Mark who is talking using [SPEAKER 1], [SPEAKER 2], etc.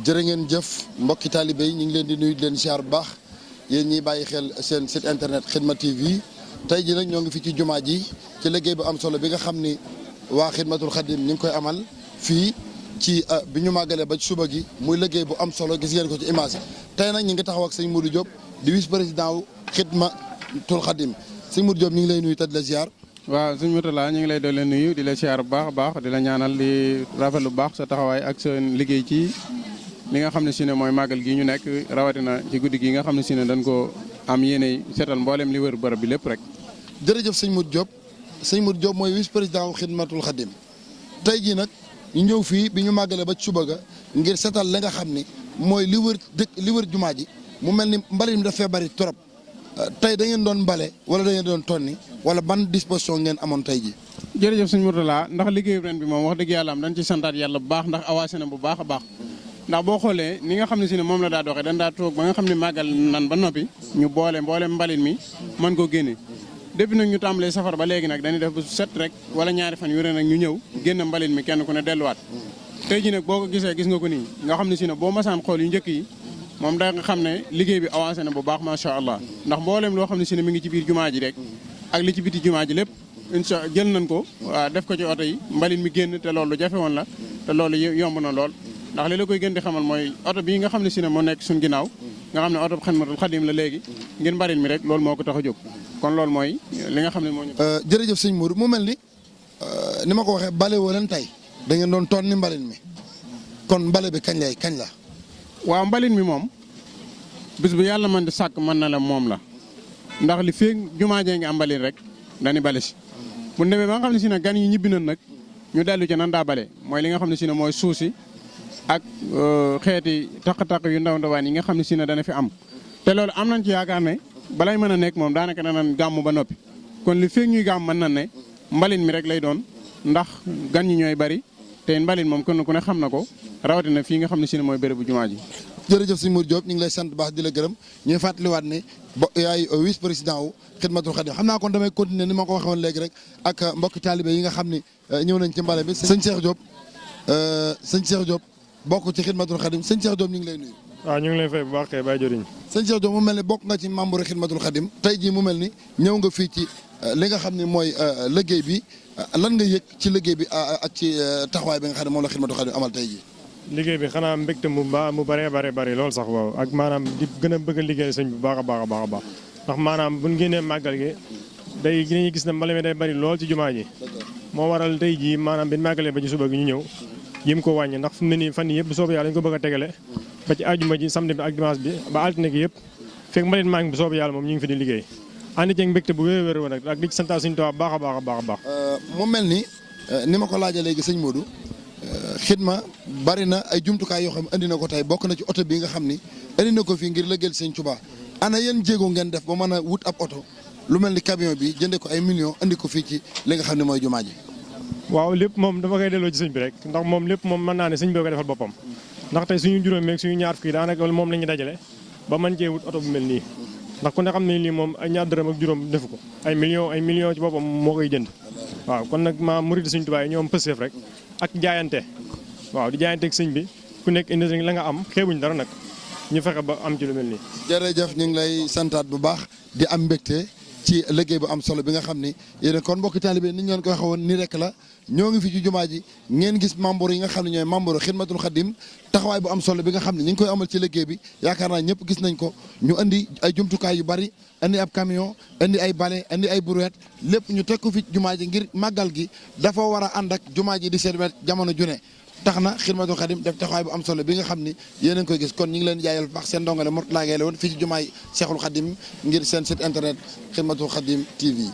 [SPEAKER 1] jërë ngeen jëf mbokki taalibe yi ñu ngi leen di nuyu di leen siyaar bu baax yéen ñiy bàyyi xel seen site internet Khidma TV tey ji nag ñoo ngi fi ci jumaa ji ci liggéey bu am solo bi nga xam ni waa Khidmatul Khadim ñu ngi koy amal fii ci bi ñu màggalee ba ci suba gi muy liggéey bu am solo gis ngeen ko ci image tey nag ñu ngi taxaw ak sëñ Modou Diop di vice président wu Khidmatul Khadim sëñ Modou Diop ñu ngi lay nuyu te di la ziar.
[SPEAKER 2] waaw sëñ Moutalla ñu ngi lay doon nuyu di la siyaar bu baax a baax di la ñaanal di rafetlu bu baax sa taxawaay ak sa liggéey ci li nga xam ne si ne mooy màggal gi ñu nekk rawatina ci guddi gi nga xam ne si ne dañ ko am yéene seetal mboolem li wër bërëb bi lépp rek.
[SPEAKER 1] jërëjëf sëñ Modou Diop sëñ Modou Diop mooy vice président wu Khidmatul Khadim tey jii nag ñu ñëw fii bi ñu màggalee ba ci suba ga ngir seetal li nga xam ni mooy li wër dëkk li wër jumaa ji mu mel ni mbalit mi dafay bari trop. tey da ngeen doon mbale wala da ngeen doon tonni wala ban disposition ngeen amoon tey ji
[SPEAKER 2] jërëjëf sëñ Moutalla ndax liggéeyu ren bi moom wax dëgg yàlla am dañ ci santaat yàlla bu baax ndax avancé na bu baax a baax ndax boo xoolee ni nga xam ne si ne moom la daa doxee dañ daa toog ba nga xam ne màggal nan ba noppi ñu boole mbalit mi mën koo génne depuis nag ñu tàmbalee safar ba léegi nag dañuy def bu set rek wala ñaari fan yu re nag ñu ñëw génn mbalit mi kenn ku ne delluwaat tey ji nag boo ko gisee gis nga ko nii nga xam ne si ne boo masaan xool yu njëkk yi moom da nga xam ne liggéey bi avancé na bu baax macha allah ndax mboolem loo xam ne si ne mi ngi ci biir jumaa ji rek ak li ci biti jumaa ji lépp incha jël nañ ko waaw def ko ci oto yi mbalit mi génn te loolu jafe woon la te loolu yomb na lool ndax li la koy gën di xamal mooy oto bii nga xam ne si ne moo nekk suñ ginnaaw nga xam ne oto Khidmatul Khadim la léegi ngir mbalit mi rek loolu moo ko tax a jóg kon loolu mooy li nga xam ne moo ñu
[SPEAKER 1] jërëjëf sëñ Modou mu mel ni ma ko waxee bale woo leen tey da ngeen doon toon ni mbalit mi kon mbale bi kañ la
[SPEAKER 2] waaw mbalit mi moom bis bu yàlla mën di sàkk mën na la moom la ndax li feeg jumaa jee ngi am mbalit rek dañuy bale si bu demee ba nga xam ne si ne gan yi ñibbi nañ nag ñu dellu ci nan daa bale mooy li nga xam ne si ne mooy suuf si ak xeeti taq-taq yu ndaw ndawaan yi nga xam ne si ne dana fi am te loolu am nañ ci yaakaar ne balay mën a nekk moom daanaka danañ gàmm ba noppi kon li feeg ñuy gàmm mën na ne mbalit mi rek lay doon ndax gan ñi ñooy bari te mbalit moom kon ku ne xam na ko rawatina fii nga xam ne si ne mooy bérébu jumaa ji.
[SPEAKER 1] jërëjëf sëñ Modou Diop ñu ngi lay sant baax di la gërëm ñuy fàttaliwaat ne yaay vice président wu Khidmatul Khadim xam naa kon damay continuer ni ma ko waxee woon léegi rek ak mbokki taalibe yi nga xam ni ñëw nañ ci mbale bi sëñ Cheikh Diop bokk ci Khidmatul Khadim sëñ Cheikh Diop ñu ngi lay nuyu.
[SPEAKER 3] waaw ñu ngi lay fay bu baax kay Baye Joriñ.
[SPEAKER 1] sëñ Cheikh Diop mu mel ni bokk nga ci membre Khidmatul Khadim tey jii mu mel ni ñëw nga fii ci li nga xam ne mooy liggéey bi lan nga yëg ci liggéey bi ak ci taxawaay bi nga xam ne moom la Khidmatul Khadim amal tey jii.
[SPEAKER 3] liggéey bi xanaa mbégte mu bëree lool sax waaw ak maanaam di gën a bëgg a liggéey sëñ bu baax a baax ndax maanaam buñ génnee màggal gi dañuy gis ne mbale mi day bëri lool ci jumaa ji moo waral tey jii maanaam bi màggalee ba ci suba gi ñu ñëw yëm ko wàññi ndax fu mu ne nii fan yii yëpp bu soobee yàlla dañu ko bëgg a tegale ba ci àjjuma ji samedi bi ak dimanche bi ba altine gi yëpp fekk mbalit maa ngi bu soobee yàlla moom ñu ngi fi di liggéey ànd ceeg mbégte bu wér woon ak di ci santaa suñu Tuubaa baax a baax
[SPEAKER 1] mu mel ni ma ko laajee léegi sëñ Modou Khidma bari na ay jumtukaay yoo xam andi na ko tey bokk na ci oto bi nga xam ni andi na ko fii ngir liggéeyal sëñ Tuubaa ana yéen jéego ngeen def ba mën a wut ab oto lu mel ni camion bi jëndee ko ay millions andi ko fii ci li nga xam ne mooy jumaa ji.
[SPEAKER 3] waaw lépp moom dafa koy delloo ci sëñ bi rek ndax moom lépp moom mën naa ne sëñ bi ko defal boppam ndax tey suñu juróom meeg suñu ñaar fukki daanaka moom la ñu dajale ba mën cee wut oto bu mel nii ndax ku ne xam ne lii moom ay ñaar dërëm ak juróom defu ko ay millions ci boppam moo koy jënd waaw kon nag ma murid sëñ Tuubaa yi ñoom pëseef rek ak jaayante waaw di jaayante ak sëñ bi ku nekk indi la nga am xeebuñ dara nag ñu fexe ba am ci lu mel nii.
[SPEAKER 1] jërëjëf ñu ngi lay santaat bu baax di am mbégte ci liggéey bu am solo bi nga xam ni yéen kon mbokki taalibe ni ñu leen ko waxee woon nii rek la ñoo ngi fi ci jumaa ji ngeen gis membre yi nga xam ne ñooy membre Khidmatul Khadim taxawaay bu am solo bi nga xam ne ñu ngi koy amal ci liggéey bi yaakaar naa ñëpp gis nañ ko ñu andi ay jumtukaay yu bari andi ab camion andi ay bale andi ay brouette lépp ñu teg ko fi jumaa ji ngir màggal gi dafa war a ànd ak jumaa ji di seet jamono june tax na Khidmatul Khadim def taxawaay bu am solo bi nga xam ni yéen a ngi koy gis kon ñu ngi leen jaayal baax seen ndongale Mourtalla Gueye la woon fii ci jumaay Cheikhul Khadim ngir seen site internet Khidmatul Khadim TV